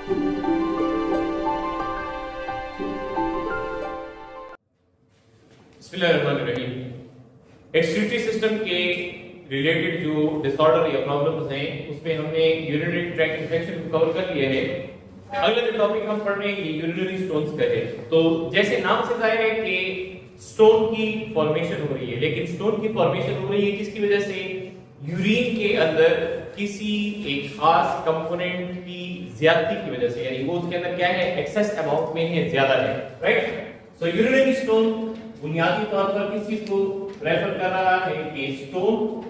बिस्मिल्लाहिर्रहमानिर्रहीम। Excretory system के related जो डिसऑर्डर या प्रॉब्लम्स हैं उसमें हमने यूरिनरी ट्रैक्ट इन्फेक्शन को कवर कर लिया है। अगला जो टॉपिक हम पढ़ रहे हैं ये यूरिनरी स्टोन्स का है। तो जैसे नाम से जाहिर है कि स्टोन की फॉर्मेशन हो रही है, लेकिन स्टोन की फॉर्मेशन हो रही है किसकी वजह से? यूरिन के अंदर किसी एक खास कंपोनेंट की ज्यादती की वजह से, यानी वो उसके अंदर क्या है, एक्सेस अमाउंट में है, ज्यादा है, राइट। सो यूरिनरी स्टोन बुनियादी तौर पर किस चीज को रेफर कर रहा है कि स्टोन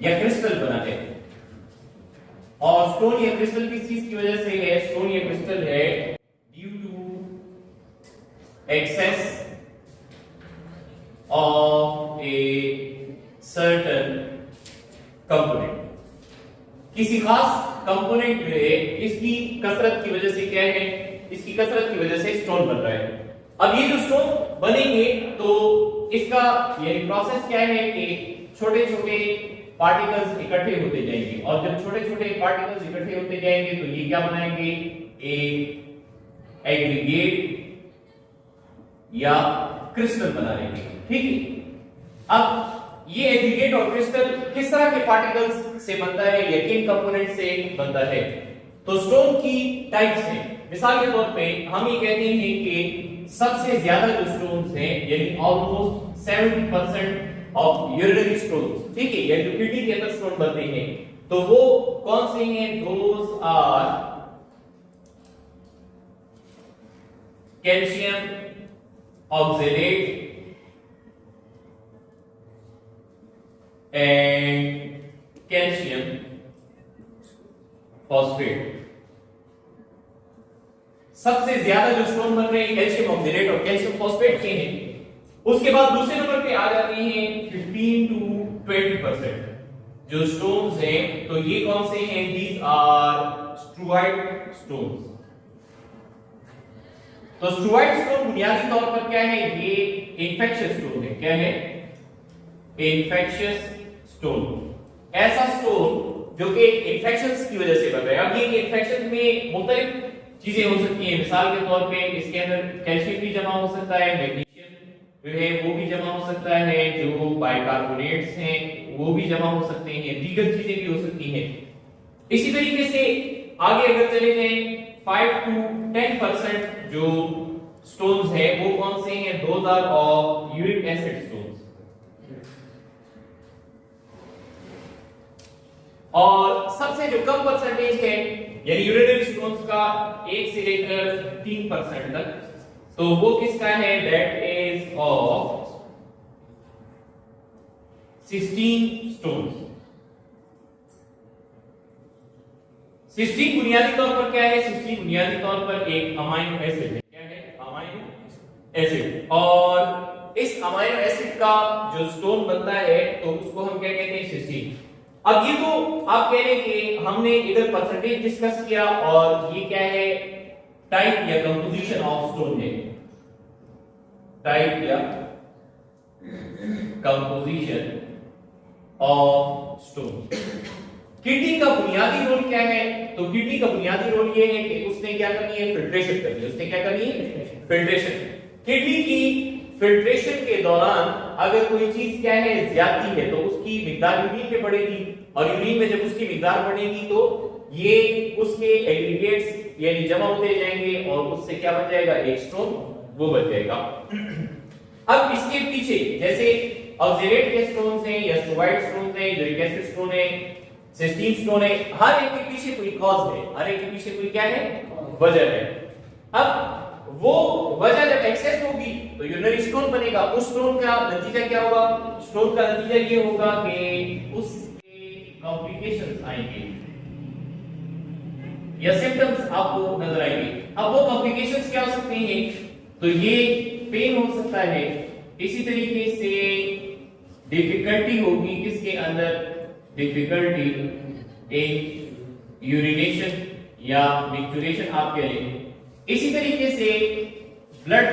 या क्रिस्टल बना है। और स्टोन या क्रिस्टल किस चीज की वजह से है? स्टोन या क्रिस्टल है due to excess of a certain component. किसी खास कंपोनेंट जो है इसकी कसरत की वजह से क्या है, इसकी कसरत की वजह से स्टोन बन रहा है। अब ये जो स्टोन बनेंगे तो इसका ये प्रोसेस क्या है कि छोटे छोटे पार्टिकल्स इकट्ठे होते जाएंगे, और जब छोटे छोटे पार्टिकल्स इकट्ठे होते जाएंगे तो ये क्या बनाएंगे? एक एग्रीगेट या क्रिस्टल बना लेंगे, ठीक है। अब ये एग्रीगेट और क्रिस्टल किस तरह के पार्टिकल्स से बनता है या किन कंपोनेंट से बनता है? तो स्टोन की टाइप्स हैं। मिसाल के तौर पे हम ये कहते हैं कि सबसे ज्यादा जो स्टोन्स हैं, यानी ऑलमोस्ट 70% ऑफ यूरिनरी स्टोन्स, ठीक है, या जो किडनी के अंदर स्टोन बनते हैं, तो वो कौन से हैं? Those are calcium oxalate and calcium phosphate. सबसे ज्यादा जो स्टोन बन रहे हैं कैल्शियम ऑक्सलेट और कैल्शियम फॉस्फेट के हैं। उसके बाद दूसरे नंबर पे आ जाते हैं 15 to 20% जो स्टोन्स हैं, तो ये कौन से हैं? These are struvite stones. तो स्ट्रूवाइड स्टोन बुनियादी तौर पर क्या है? ये इन्फेक्शियस स्टोन है। क्या है? इन्फेक्शियस स्टोन, ऐसा स्टोन जो कि इन्फेक्शंस की वजह से बन रहा है। अब ये इन्फेक्शन में मुख्तलिफ चीजें हो सकती हैं। मिसाल के तौर पे इसके अंदर कैल्शियम भी जमा हो सकता है, मैग्नीशियम जो है वो भी जमा हो सकता है, जो बाइकार्बोनेट्स हैं वो भी जमा हो सकते हैं, दीगर चीजें भी हो सकती हैं। इसी तरीके से आगे अगर चले जाएं 5 to 10% जो स्टोन्स हैं वो कौन से हैं? Those are of uric acid stones. और सबसे जो कम परसेंटेज है यानी यूरिनरी स्टोन्स का 1 से लेकर 3% तक, तो वो किसका है? That is of cystine stones. Cystine बुनियादी तौर पर क्या है? सिस्टीन बुनियादी तौर पर एक अमाइनो एसिड है। क्या है? Amino acid. और इस अमाइनो एसिड का जो स्टोन बनता है तो उसको हम क्या कहते हैं? सिस्टीन। अब ये तो आप कह रहे हैं कि हमने इधर परसेंटेज डिस्कस किया, और ये क्या है? टाइप या कंपोजिशन ऑफ स्टोन है। टाइप या कंपोजिशन ऑफ स्टोन। किडनी का बुनियादी रोल क्या है? तो किडनी का बुनियादी रोल ये है कि उसने क्या करनी है? फिल्ट्रेशन करनी है। उसने क्या करनी है? फिल्ट्रेशन। किडनी की फिल्ट्रेशन के दौरान अगर कोई चीज क्या है? ज्यादती है, तो उसकी मिकदार यूरिन में बढ़ेगी, और यूरिन में जब उसकी मिकदार बढ़ेगी तो ये उसके एग्रीगेट्स यानी जमा होते जाएंगे, और उससे क्या बन जाएगा? एक स्टोन वो बन जाएगा। अब इसके पीछे जैसे ऑक्सलेट के स्टोन्स हैं या स्ट्रूवाइड स्टोन्स हैं, यूरिक एसिड स्टोन है, सिस्टीन स्टोन है, हर एक के पीछे कोई कॉज है, हर एक के पीछे कोई क्या है? वजह है। अब वो वजह जब एक्सेस होगी तो यूरिनरी स्टोन बनेगा। उस स्टोन का नतीजा क्या होगा? स्टोन का नतीजा ये होगा कि उसके कॉम्प्लिकेशंस आएंगे या सिम्टम्स आपको नजर आएंगे। अब वो कॉम्प्लिकेशंस क्या हो सकते हैं? तो ये पेन हो सकता है, इसी तरीके से डिफिकल्टी होगी किसके अंदर? डिफिकल्टी इन यूरिनेशन या मिक्चुरेशन आप कह लें। इसी तरीके से ब्लड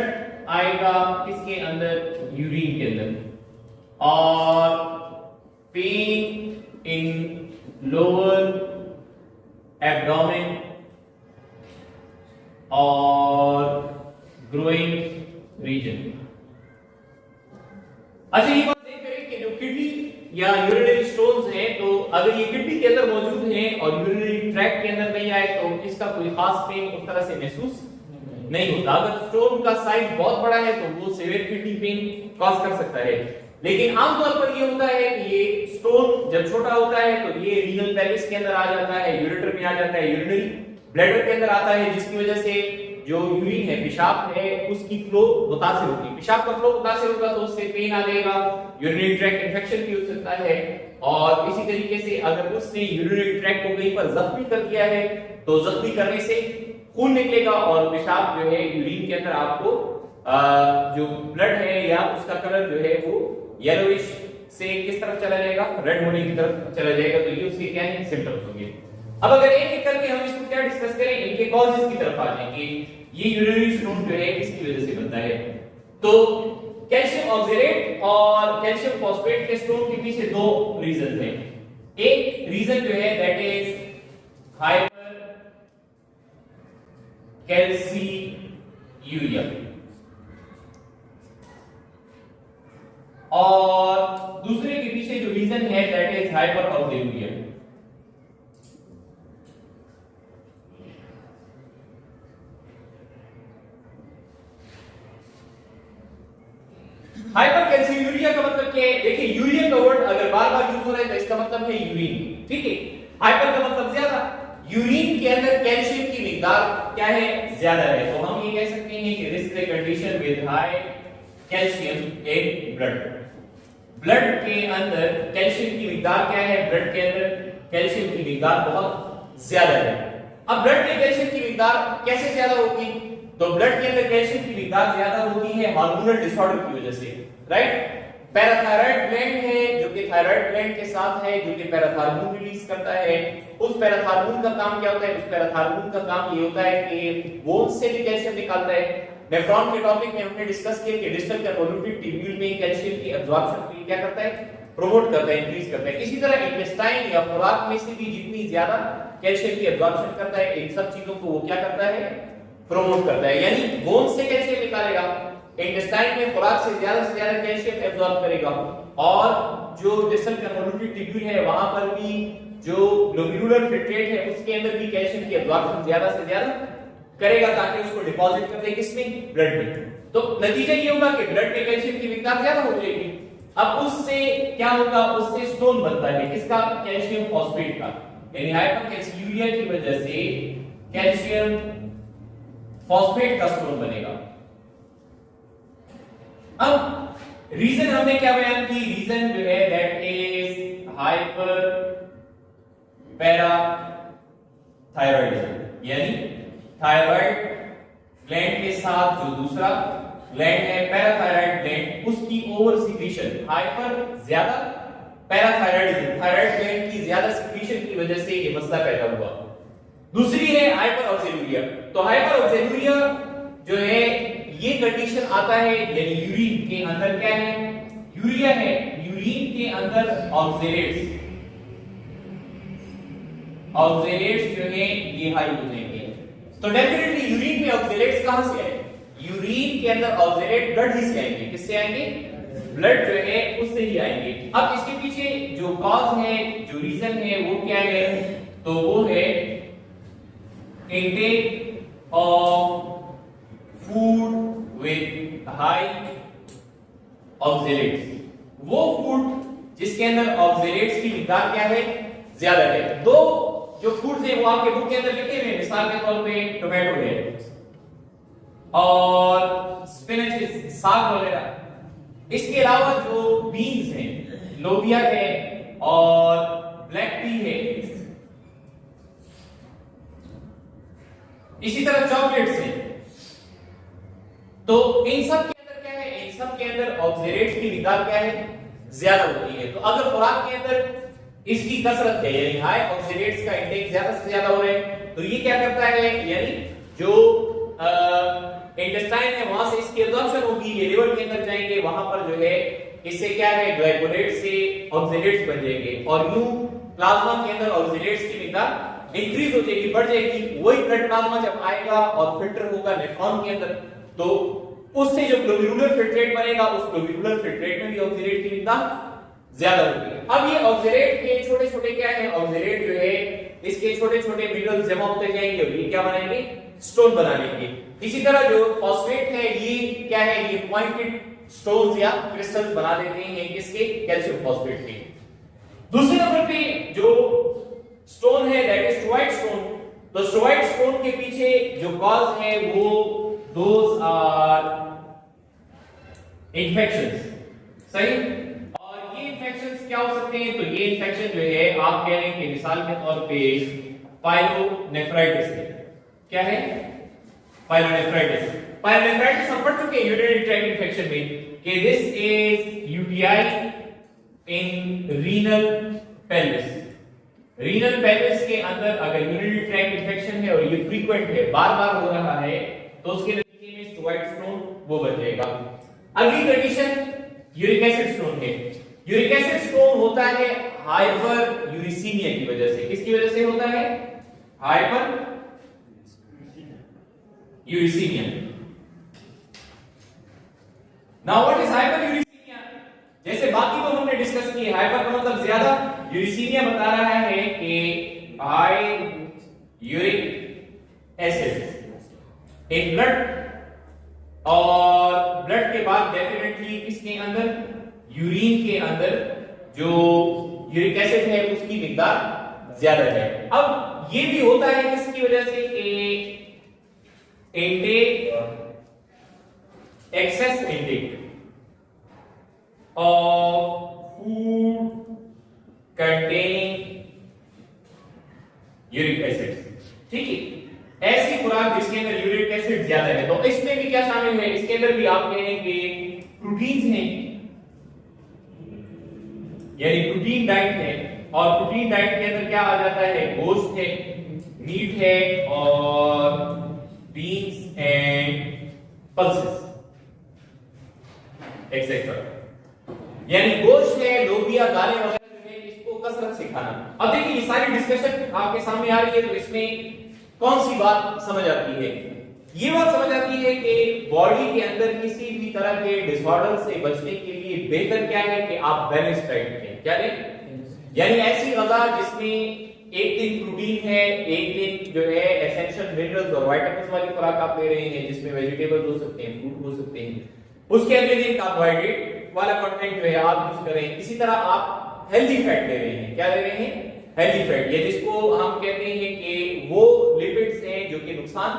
आएगा किसके अंदर? यूरिन के अंदर। और पेन इन लोअर एब्डोमेन और ग्रोइंग रीजन। अच्छा ये बात देख करें कि जो किडनी या यूरिनरी स्टोन्स हैं, तो अगर ये किडनी के अंदर मौजूद हैं और यूरिनरी ट्रैक्ट के अंदर नहीं आए तो इसका कोई खास पेन उस तरह से महसूस नहीं होता। अगर स्टोन का साइज बहुत बड़ा है तो वो सीवियर किडनी पेन कॉज कर सकता है, लेकिन आमतौर पर ये होता है कि ये स्टोन जब छोटा होता है तो ये रीनल पेल्विस के अंदर आ जाता है, यूरेटर में आ जाता है, यूरिनरी ब्लैडर के अंदर आता है, जिसकी वजह से जो यूरिन है, पेशाब है, उसकी फ्लो मुतासिर होगी। पेशाब का फ्लो मुतासिर होगा तो उससे पेन आ जाएगा, यूरिनरी ट्रैक्ट इन्फेक्शन भी हो सकता है। और इसी तरीके से अगर उसने यूरिनरी ट्रैक्ट को कहीं पर जख्मी कर दिया है तो जख्मी करने से खून निकलेगा और पेशाब जो है यूरिन के अंदर आपको जो ब्लड है या उसका कलर जो है वो येलोइश से किस तरफ चला जाएगा, रेड होने की तरफ चला जाएगा। तो ये उसके क्या है, सिम्टम्स होंगे। अब अगर एक एक करके हम इसको क्या डिस्कस करें, इनके कॉजेस की तरफ आ जाएंगे। ये यूरिनरी स्टोन जो है किसकी वजह से बनता है, तो कैल्शियम ऑक्सलेट और कैल्शियम फॉस्फेट के स्टोन के पीछे दो रीजन हैं। एक रीजन जो है दैट इज हाइपर कैल्सीयूरिया और दूसरे के पीछे जो रीजन है that is hyper oxalate. Hypercalciuria का मतलब क्या है, देखिए यूरिया का वर्ड अगर बार बार यूज हो रहा है तो इसका मतलब है यूरिन, ठीक है। हाइपर का मतलब ज्यादा, यूरिन के अंदर कैल्शियम की मिकदार क्या है, ज्यादा है, तो हम ये कह सकते हैं कि this is a condition with high calcium in blood. Blood के अंदर कैल्शियम की मिकदार क्या है, ब्लड के अंदर कैल्शियम की मिकदार बहुत ज्यादा है। अब ब्लड में कैल्शियम की मिकदार कैसे ज्यादा होगी, तो ब्लड के अंदर कैल्शियम की मिकदार ज्यादा होती है हार्मोनल डिसऑर्डर की वजह से, राइट। पैराथायराइड ग्लैंड है जो कि थायराइड ग्लैंड के साथ है, जो कि पैराथार्मोन रिलीज करता है। उस पैराथार्मोन का काम क्या होता है, उस पैराथार्मोन का काम ये होता है कि बोन से भी कैल्शियम निकालता है। नेफ्रॉन के टॉपिक में हमने डिस्कस किया कि डिस्टल कन्वोल्यूटिव ट्यूब्यूल में कैल्शियम की एब्जॉर्प्शन को क्या करता है, प्रमोट करता है, इंक्रीज करता है। इसी तरह इंटेस्टाइन या खुराक में से भी जितनी ज्यादा कैल्शियम की एब्जॉर्प्शन करता है, इन सब चीजों को वो क्या करता है, प्रमोट करता है। यानी बोन से कैल्शियम निकालेगा, इंटेस्टाइन में खुराक से ज्यादा कैल्शियम एब्जॉर्ब करेगा, और जो डिस्टल कन्वोल्यूटिव ट्यूब्यूल है वहां पर भी जो ग्लोमेरुलर फिल्ट्रेट है उसके अंदर भी कैल्शियम की एब्जॉर्प्शन ज्यादा से ज्यादा करेगा ताकि उसको डिपॉजिट कर दे किसमें, ब्लड में। तो नतीजा ये होगा कि ब्लड में कैल्शियम की मिकदार ज्यादा हो जाएगी। अब उससे क्या होगा, उससे स्टोन बनता है किसका, कैल्शियम फॉस्फेट का, यानी हाइपर कैल्सीयूरिया की वजह से कैल्शियम फॉस्फेट का स्टोन बनेगा। अब रीजन हमने क्या बयान की, रीजन जो है दैट इज हाइपर पैराथायरॉइडिज्म, यानी थायराइड ग्लैंड के साथ जो दूसरा ग्लैंड है पैराथायराइड ग्लैंड, उसकी ओवर सिक्रीशन, हाइपर ज्यादा, पैराथायरॉइडिज्म थायराइड ग्लैंड की ज्यादा सिक्रीशन की वजह से ये मसला पैदा हुआ। दूसरी है हाइपर ऑक्सीलूरिया। तो हाइपर ऑक्सीलूरिया जो है ये कंडीशन आता है यानी यूरिन के अंदर क्या है, यूरिया है, यूरिन के अंदर ऑक्सलेट्स जो है ये हाई हो जाएंगे। तो डेफिनेटली यूरिन में ऑक्सलेट्स कहां से आए, यूरिन के अंदर ऑक्सलेट ब्लड ही से आएंगे, किससे आएंगे, ब्लड जो है उससे ही आएंगे। अब इसके पीछे जो कॉज है, जो रीजन है वो क्या है, तो वो है intake of food with high oxalates, वो फूड जिसके अंदर ऑक्सलेट्स की मिकदार क्या है, ज्यादा है। दो जो फूड्स हैं वो आपके बुक के अंदर लिखे हुए हैं, मिसाल के तौर पे टोमेटो है और स्पिनच, साग वगैरह। इसके अलावा जो बीन्स हैं, लोबिया है और ब्लैक पी है, इसी तरह चॉकलेट्स हैं। तो इन सब के अंदर क्या है, इन सब के अंदर ऑक्सलेट्स की मिकदार क्या है, ज्यादा होती है। तो अगर खुराक के अंदर इसकी कसरत है यानी हाई ऑक्सलेट्स का इंटेक ज्यादा से ज्यादा हो रहा है, तो ये क्या करता है, यानी जो इंटेस्टाइन है वहां से इसकी एब्जॉर्प्शन होगी, ये लिवर के अंदर जाएंगे, वहां पर जो है इससे क्या है, ग्लाइकोलेट से ऑक्सलेट्स बन जाएंगे और यूं प्लाज्मा के अंदर ऑक्सलेट्स की मिकदार इंक्रीज हो जाएगी, बढ़ जाएगी। वही ब्लड प्लाज्मा जब आएगा और फिल्टर होगा नेफ्रॉन के अंदर, तो उससे जो ग्लोमेरुलर फिल्ट्रेट बनेगा, उस ग्लोमेरुलर फिल्ट्रेट में भी ऑक्सीडेट की मिकदार ज्यादा होगी। अब ये ऑक्सीडेट के छोटे छोटे क्या है, ऑक्सीडेट जो है इसके छोटे छोटे मिनरल्स जमा होते जाएंगे और ये क्या बनाएंगे, स्टोन बना लेंगे। इसी तरह जो फॉस्फेट है ये क्या है, ये पॉइंटेड स्टोन्स या क्रिस्टल्स बना देते हैं किसके, कैल्शियम फॉस्फेट के। दूसरे नंबर पे जो स्टोन है दैट इज स्टोवाइट स्टोन। तो स्टोवाइट स्टोन के पीछे जो कॉज है वो दोस आर इन्फेक्शंस, सही। और ये इन्फेक्शंस क्या हो सकते हैं, तो ये इन्फेक्शन जो है आप कह रहे हैं कि मिसाल के तौर पे पाइलोनेफ्राइटिस है। क्या है, पाइलोनेफ्राइटिस। पाइलोनेफ्राइटिस हम पढ़ चुके हैं यूरिनरी ट्रैक्ट इन्फेक्शन में कि this is UTI in renal pelvis. Renal pelvis के अंदर अगर यूरिनरी ट्रैक्ट इन्फेक्शन है और ये फ्रीक्वेंट है, बार-बार हो रहा है, तो उसके नतीजे में स्टोवाइट स्टोन वो बन जाएगा। अगली कंडीशन यूरिक एसिड स्टोन है। यूरिक एसिड स्टोन होता है हाइपर यूरिसीमिया की वजह से। किसकी वजह से होता है, hyper uricaemia. Now what is hyper uricaemia, जैसे बाकी तो हमने डिस्कस किए, हाइपर का मतलब ज्यादा, यूरिसीमिया बता रहा है कि high uric acid in blood, और ब्लड के बाद डेफिनेटली किसके अंदर, यूरिन के अंदर जो यूरिक एसिड है उसकी मिकदार ज्यादा है। अब ये भी होता है किसकी वजह से कि excess intake of food containing uric acid, ठीक है। ऐसी खुराक जिसके अंदर यूरिक एसिड ज्यादा है, तो इसमें भी क्या शामिल है, इसके अंदर भी आप कहेंगे प्रोटीन्स हैं, यानी प्रोटीन डाइट है। और प्रोटीन डाइट के अंदर क्या आ जाता है, गोश्त है, मीट है, और बीन्स एंड पल्सेस एक्सेट्रा। यानी गोश्त है, लोबिया, दालें वगैरह, इसको कसरत से खाना। अब देखिए ये सारी डिस्कशन आपके सामने आ रही है, तो इसमें कौन सी बात समझ आती है, ये बात समझ आती है कि बॉडी के अंदर किसी भी तरह के डिसऑर्डर से बचने के लिए बेहतर क्या है कि आप बैलेंस डाइट लें। क्या लें, यानी ऐसी ग़िज़ा जिसमें एक दिन प्रोटीन है, एक दिन जो है एसेंशियल मिनरल्स और विटामिन्स वाली खुराक आप ले रहे हैं, जिसमें वेजिटेबल्स हो सकते हैं, फ्रूट हो सकते हैं, उसके अगले दिन कार्बोहाइड्रेट वाला कंटेंट जो है आप यूज करें। इसी तरह आप हेल्दी फैट ले रहे हैं, क्या ले रहे हैं, हेल्दी फैट, ये जिसको हम कहते हैं कि वो लिपिड्स हैं जो कि नुकसान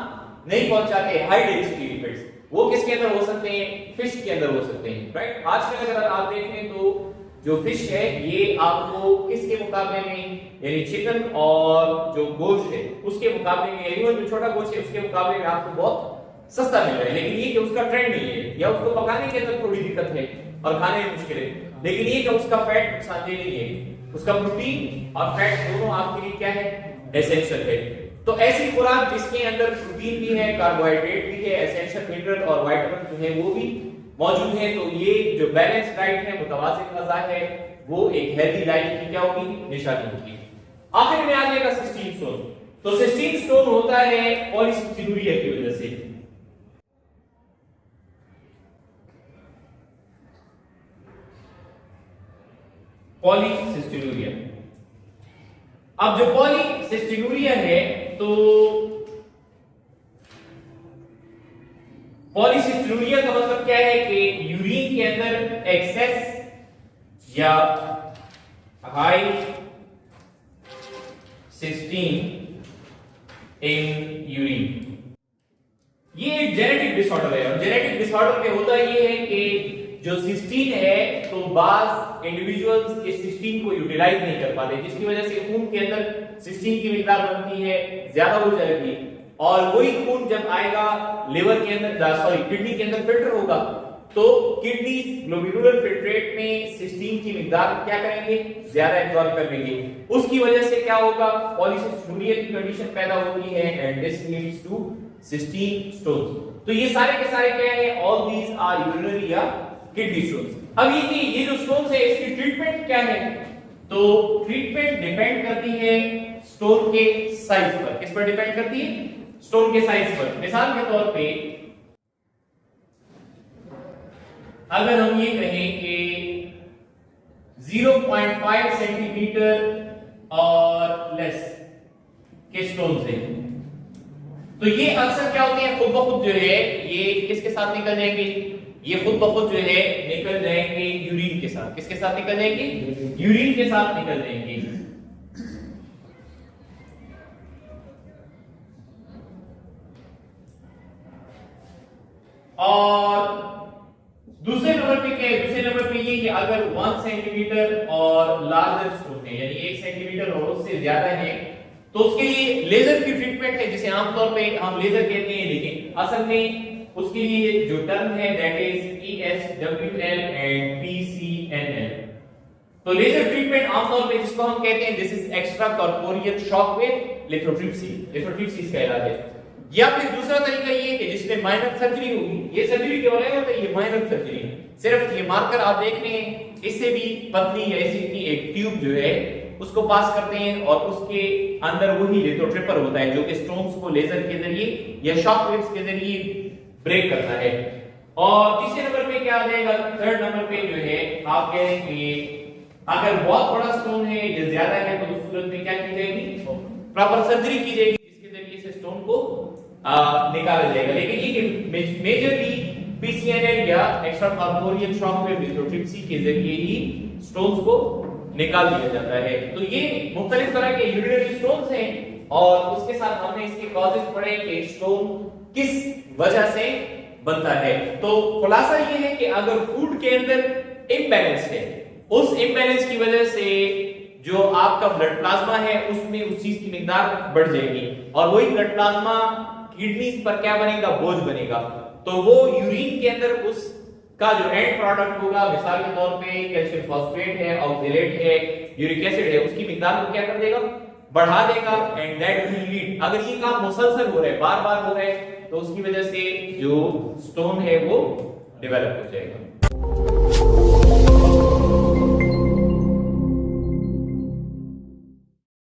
नहीं पहुंचाते, हाई डेंसिटी लिपिड्स। वो किसके अंदर हो सकते हैं, फिश के अंदर हो सकते हैं, राइट। आजकल अगर आप देखें तो जो फिश है ये आपको किसके मुकाबले में, यानी चिकन और जो गोश्त है उसके मुकाबले में, यानी वो जो छोटा गोश्त है उसके मुकाबले में आपको बहुत सस्ता मिल रहा है। लेकिन ये कि उसका ट्रेंड नहीं है, या उसको पकाने के अंदर थोड़ी दिक्कत है और खाने में मुश्किल है, लेकिन ये कि उसका फैट नुकसानदेह नहीं है, उसका प्रोटीन और फैट दोनों आपके लिए क्या है, एसेंशियल है। तो ऐसी खुराक जिसके अंदर प्रोटीन भी है, कार्बोहाइड्रेट भी है, एसेंशियल मिनरल और विटामिन जो है वो भी मौजूद है, तो ये जो बैलेंस डाइट है, मुतवाज़िन ग़िज़ा है, वो एक हेल्दी लाइफ की क्या होगी, निशानी होगी। आखिर में आ जाएगा सिस्टीन स्टोन। तो सिस्टीन स्टोन होता है पॉलीसिस्टीनूरिया की वजह से। पॉलीसिस्टीनूरिया, अब जो पॉलीसिस्टीनूरिया है, तो पॉलीसिस्टीनूरिया का मतलब क्या है कि यूरिन के अंदर एक्सेस या हाई सिस्टीन इन यूरिन, ये एक जेनेटिक डिसऑर्डर है। और जेनेटिक डिसऑर्डर में होता ये है कि जो सिस्टीन है, तो बाज इंडिविजुअल्स इस सिस्टीन को यूटिलाइज नहीं कर पाते, जिसकी वजह से खून के अंदर सिस्टीन की मिकदार बनती है, ज्यादा हो जाएगी, और वही खून जब आएगा लिवर के अंदर, सॉरी किडनी के अंदर फिल्टर होगा, तो किडनी ग्लोमेरुलर फिल्ट्रेट में सिस्टीन की मिकदार क्या करेंगे, ज्यादा एब्सॉर्ब कर लेंगे। उसकी वजह से क्या होगा, पॉलीसिस्टीनूरिया की कंडीशन पैदा होती है, and this leads to cystine stones. तो ये सारे के सारे क्या है, ऑल दीज आर यूरिनरी या किडनी स्टोन्स। अब ये जो स्टोन्स है इसकी ट्रीटमेंट क्या है, तो ट्रीटमेंट डिपेंड करती है स्टोन के साइज पर। किस पर डिपेंड करती है? स्टोन के साइज पर। मिसाल के तौर पे अगर हम ये कहें कि 0.5 सेंटीमीटर और लेस के स्टोन से, तो ये अक्सर क्या होते हैं, खुद ब खुद जो है ये किसके साथ निकल जाएंगे? ये खुद ब खुद जो है निकल जाएंगे यूरिन के साथ। किसके साथ निकल जाएंगे? यूरिन के साथ निकल जाएंगे। और दूसरे नंबर पे क्या है? दूसरे नंबर पे ये कि अगर 1 सेंटीमीटर और लार्जर स्टोन है, यानी 1 सेंटीमीटर और उससे ज्यादा है, तो उसके लिए लेजर की ट्रीटमेंट है, जिसे आमतौर पे हम लेजर कहते हैं, लेकिन असल में उसके लिए जो टर्म है that is ESWL and PCNL। तो लेजर ट्रीटमेंट आमतौर पे जिसको हम कहते हैं this is extra corporeal shock wave lithotripsy. Lithotripsy इसका इलाज है। या फिर दूसरा तरीका ये है कि जिसमें माइनर सर्जरी होगी, ये सर्जरी के बगैर होता है, ये माइनर सर्जरी है। सिर्फ ये मार्कर आप देख रहे हैं, इससे भी पतली या ऐसी की एक ट्यूब जो है उसको पास करते हैं और उसके अंदर वही लिथोट्रिपर होता है जो कि स्टोन्स को लेजर के जरिए या शॉक वेव्स के जरिए ब्रेक करता है। और तीसरे नंबर पे क्या आ जाएगा? थर्ड नंबर पे जो है आप कहेंगे अगर बहुत बड़ा स्टोन है या ज्यादा है तो उस सूरत में क्या की जाएगी? प्रॉपर सर्जरी की जाएगी, जिसके जरिए से स्टोन को निकाला जाएगा। लेकिन ये मेजरली PCNL या extra corporeal shock wave lithotripsy के जरिए ही स्टोन्स को निकाल दिया जाता है। तो ये मुख्तलिफ तरह के यूरिनरी स्टोन्स हैं और उसके साथ हमने इसके कॉजेस पढ़े कि स्टोन किस वजह से बनता है। तो खुलासा ये है कि अगर फूड के अंदर इम्बैलेंस है, उस इम्बैलेंस की वजह से जो आपका ब्लड प्लाज्मा है उसमें उस चीज की मिकदार बढ़ जाएगी और वही ब्लड प्लाज्मा किडनीज पर क्या बनेगा? बोझ बनेगा। तो वो यूरिन के अंदर उस का जो एंड प्रोडक्ट होगा, मिसाल के तौर पे कैल्शियम फॉस्फेट है, ऑक्सलेट है, यूरिक एसिड है, उसकी मिकदार को क्या कर देगा? बढ़ा देगा। एंड दैट विल लीड, अगर ये काम मुसलसल हो रहा है, बार-बार हो रहा है, तो उसकी वजह से जो स्टोन है वो डेवलप हो जाएगा।